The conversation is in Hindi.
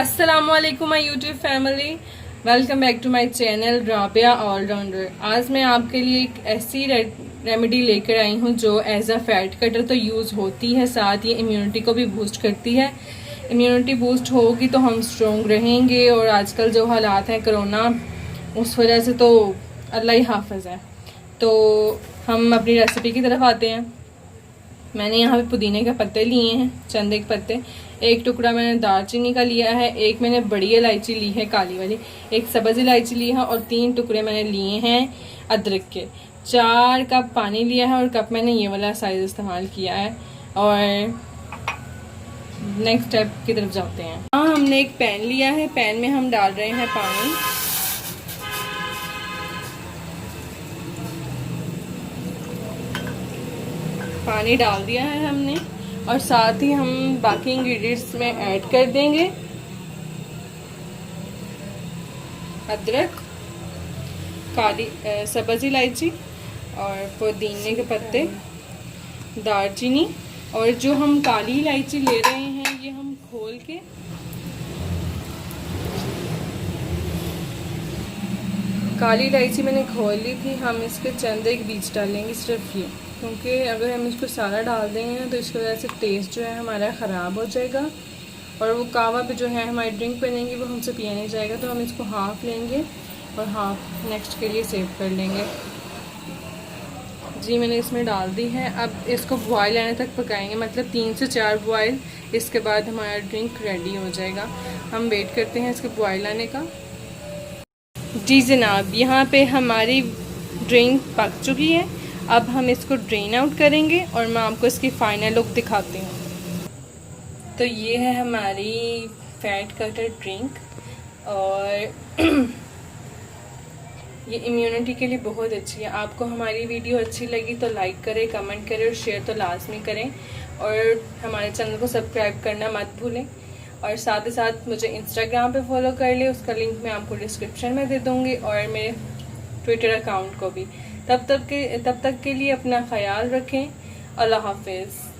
अस्सलामुअलैकुम my YouTube family, welcome back to my channel Rabia all rounder. आज मैं आपके लिए एक ऐसी रेमेडी लेकर आई हूँ जो एज अ फैट कटर तो यूज़ होती है, साथ ये इम्यूनिटी को भी बूस्ट करती है। इम्यूनिटी बूस्ट होगी तो हम स्ट्रोंग रहेंगे, और आजकल जो हालात हैं कोरोना, उस वजह से तो अल्लाह ही हाफिज़ है। तो हम अपनी रेसिपी की तरफ आते हैं। मैंने यहाँ पे पुदीने के पत्ते लिए हैं, चंद एक पत्ते, एक टुकड़ा मैंने दालचीनी का लिया है, एक मैंने बड़ी इलायची ली है काली वाली, एक सब्ज़ इलायची ली है, और 3 टुकड़े मैंने लिए हैं अदरक के। 4 कप पानी लिया है, और कप मैंने ये वाला साइज़ इस्तेमाल किया है। और नेक्स्ट स्टेप की तरफ जाते हैं। हाँ, हमने एक पैन लिया है, पैन में हम डाल रहे हैं पानी। पानी डाल दिया है हमने, और साथ ही हम बाकी इंग्रेडिएंट्स में ऐड कर देंगे अदरक, काली सब्ज़ इलायची और पुदीने के पत्ते, दालचीनी, और जो हम काली इलायची ले रहे हैं ये हम खोल के काली इलायची मैंने खोल ली थी। हम इसके चंद एक बीज डालेंगे सिर्फ ये, क्योंकि अगर हम इसको सारा डाल देंगे ना तो इसकी वजह से टेस्ट जो है हमारा ख़राब हो जाएगा, और वो कावा पे जो है हमारी ड्रिंक बनेगी वो हमसे पिया नहीं जाएगा। तो हम इसको हाफ़ लेंगे और हाफ़ नेक्स्ट के लिए सेव कर लेंगे। जी, मैंने इसमें डाल दी है। अब इसको बॉयल आने तक पकाएंगे, मतलब 3 से 4 बॉयल। इसके बाद हमारा ड्रिंक रेडी हो जाएगा। हम वेट करते हैं इसके बॉयल आने का। जी जनाब, यहाँ पे हमारी ड्रिंक पक चुकी है। अब हम इसको ड्रेन आउट करेंगे और मैं आपको इसकी फ़ाइनल लुक दिखाती हूँ। तो ये है हमारी फैट कटर ड्रिंक, और ये इम्यूनिटी के लिए बहुत अच्छी है। आपको हमारी वीडियो अच्छी लगी तो लाइक करें, कमेंट करें और शेयर तो लाजमी करें, और हमारे चैनल को सब्सक्राइब करना मत भूलें। और साथ ही साथ मुझे इंस्टाग्राम पे फॉलो कर ले, उसका लिंक मैं आपको डिस्क्रिप्शन में दे दूँगी, और मेरे ट्विटर अकाउंट को भी। तब तक के लिए अपना ख्याल रखें। अल्लाह हाफिज़।